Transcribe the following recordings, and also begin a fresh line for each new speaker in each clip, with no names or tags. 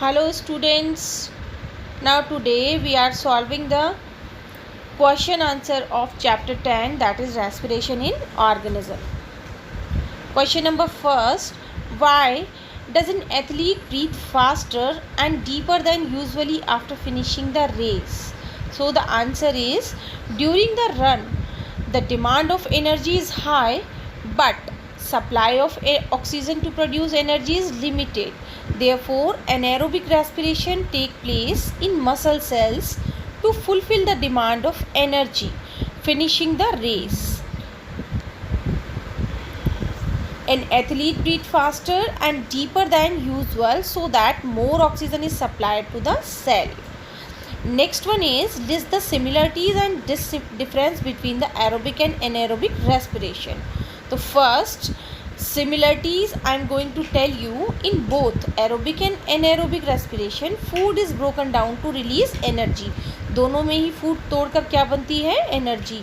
Hello students. Now today we are solving the question answer of chapter 10, that is respiration in organism. Question number first, why does an athlete breathe faster and deeper than usually after finishing the race? So the answer is, during the run the demand of energy is high but supply of oxygen to produce energy is limited. Therefore, anaerobic respiration takes place in muscle cells to fulfill the demand of energy, finishing the race. An athlete breathes faster and deeper than usual so that more oxygen is supplied to the cell. Next one is, list the similarities and difference between the aerobic and anaerobic respiration. So first, similarities I am going to tell you, in both aerobic and anaerobic respiration food is broken down to release energy. दोनों में ही food तोड़कर क्या बनती है? Energy.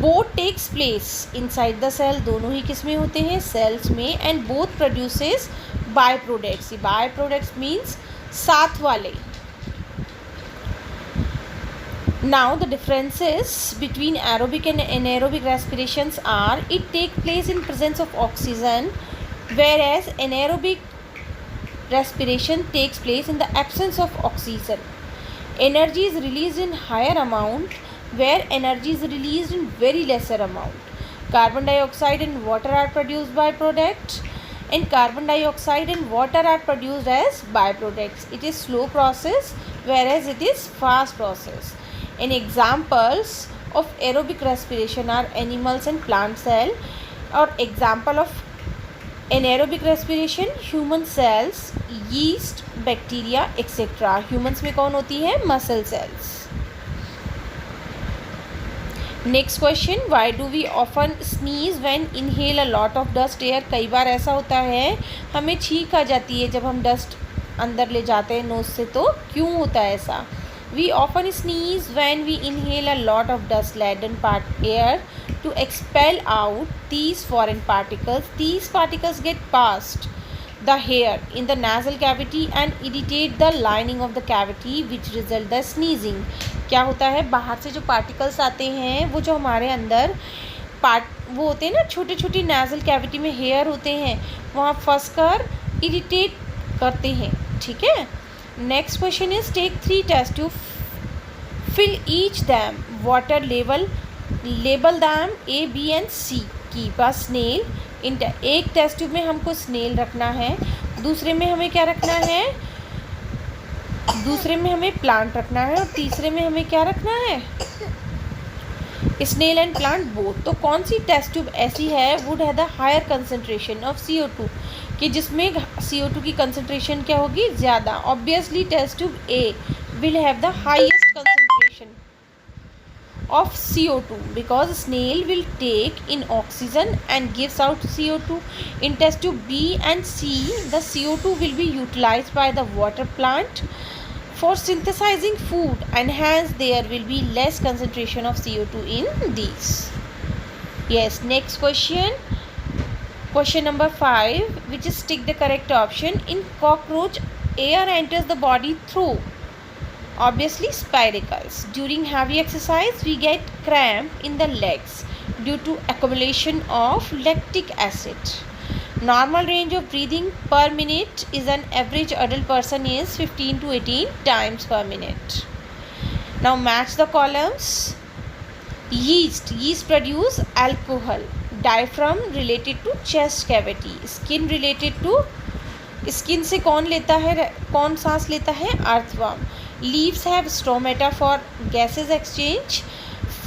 Both takes place inside the cell, दोनों ही किस में होते हैं? सेल्स में. And both produces by products. By products means साथ वाले. Now the differences between aerobic and anaerobic respirations are, it takes place in presence of oxygen, whereas anaerobic respiration takes place in the absence of oxygen. Energy is released in higher amount, where energy is released in very lesser amount. Carbon dioxide and water are produced by product, and carbon dioxide and water are produced as byproducts. It is slow process, whereas it is fast process. And examples of aerobic respiration are animals and plant cell, or example of anaerobic respiration human cells, yeast, bacteria, etc. Humans में कौन होती है? Muscle cells. Next question, why do we often sneeze when inhale a lot of dust air? कई बार ऐसा होता है हमें छींक आ जाती है जब हम डस्ट अंदर ले जाते हैं नोज से, तो क्यों होता है ऐसा? We often sneeze when we inhale a lot of dust-laden air to expel out these foreign particles. These particles get past the hair in the nasal cavity and irritate the lining of the cavity, which result the sneezing. क्या होता है? बाहर से जो particles आते हैं वो जो हमारे अंदर वो होते हैं ना, छोटे छोटे nasal cavity में हेयर होते हैं, वहाँ फंस कर इरिटेट करते हैं. ठीक है. Next question is, take 3 test tube, fill each them, water label them A, B and C. Keep a snail in एक टेस्ट ट्यूब में हमको स्नेल रखना है, दूसरे में हमें क्या रखना है? दूसरे में हमें प्लांट रखना है, और तीसरे में हमें क्या रखना है? Snail and plant both. तो कौन सी टेस्ट ट्यूब ऐसी है would have the higher concentration of CO2, कि जिसमें CO2 की कंसंट्रेशन क्या होगी? ज़्यादा. Obviously test tube A will have the highest concentration of CO2 because snail will take in oxygen and gives out CO2. In test tube B and C, the CO2 will be utilized by the water plant for synthesizing food, and hence there will be less concentration of CO2 in these. Yes, next question. Question number 5, which is tick the correct option. In cockroach, air enters the body through, obviously, spiracles. During heavy exercise we get cramp in the legs due to accumulation of lactic acid. Normal range of breathing per minute is an average adult person is 15 to 18 times per minute. Now match the columns. Yeast produce alcohol. Diaphragm related to chest cavity. Skin related to, skin से कौन लेता है, कौन सांस लेता है? Earthworm. Leaves have stomata for gases exchange.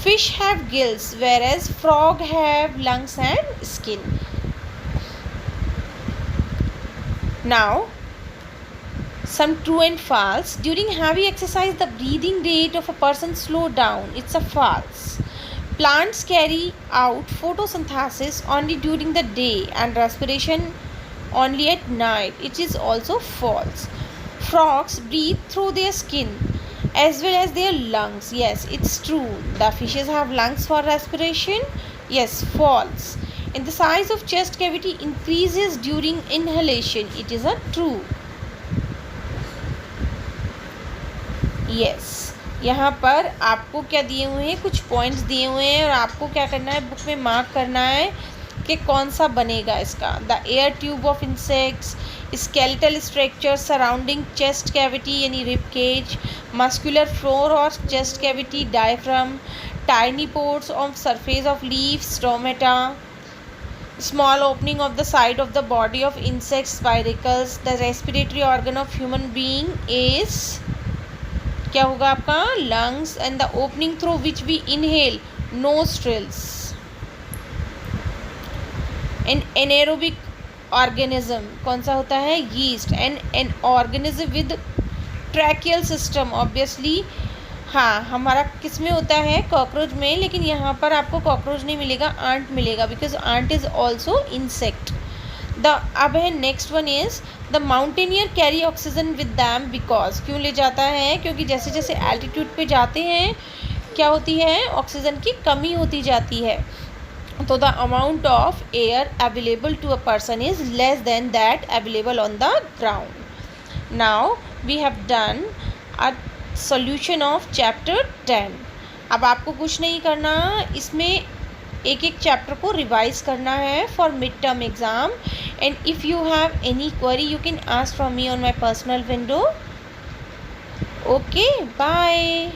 Fish have gills, whereas frog have lungs and skin. Now, some true and false. During heavy exercise, the breathing rate of a person slow down. It's a false. Plants carry out photosynthesis only during the day and respiration only at night. It is also false. Frogs breathe through their skin as well as their lungs. Yes, it's true. The fishes have lungs for respiration. Yes, false. And the size of chest cavity increases during inhalation. It is a true. Yes, यहाँ पर आपको क्या दिए हुए हैं, कुछ points दिए हुए हैं और आपको क्या करना है, बुक में मार्क करना है कि कौन सा बनेगा इसका। The air tube of insects, skeletal structure surrounding chest cavity यानी रिब केज, मस्कुलर फ्लोर और chest cavity diaphragm, tiny pores of surface of leaves stomata, small opening of the side of the body of insects spiracles, the respiratory organ of human being is क्या होगा आपका lungs and the opening through which we inhale nostrils, an anaerobic organism कौन सा होता है yeast, and an organism with tracheal system obviously हाँ हमारा किस में होता है कॉकरोच में, लेकिन यहाँ पर आपको कॉकरोच नहीं मिलेगा, आंट मिलेगा because ant is also insect. अब है next one is the mountaineer carry oxygen with them because, क्यों ले जाता है, क्योंकि जैसे जैसे एल्टीट्यूड पे जाते हैं क्या होती है, ऑक्सीजन की कमी होती जाती है, तो the amount of air available to a person is less than that available on the ground. Now we have done a solution of chapter 10। अब आपको कुछ नहीं करना, इसमें एक एक चैप्टर को रिवाइज करना है for mid term exam, and if you have any query you can ask from me on my personal window. Okay bye.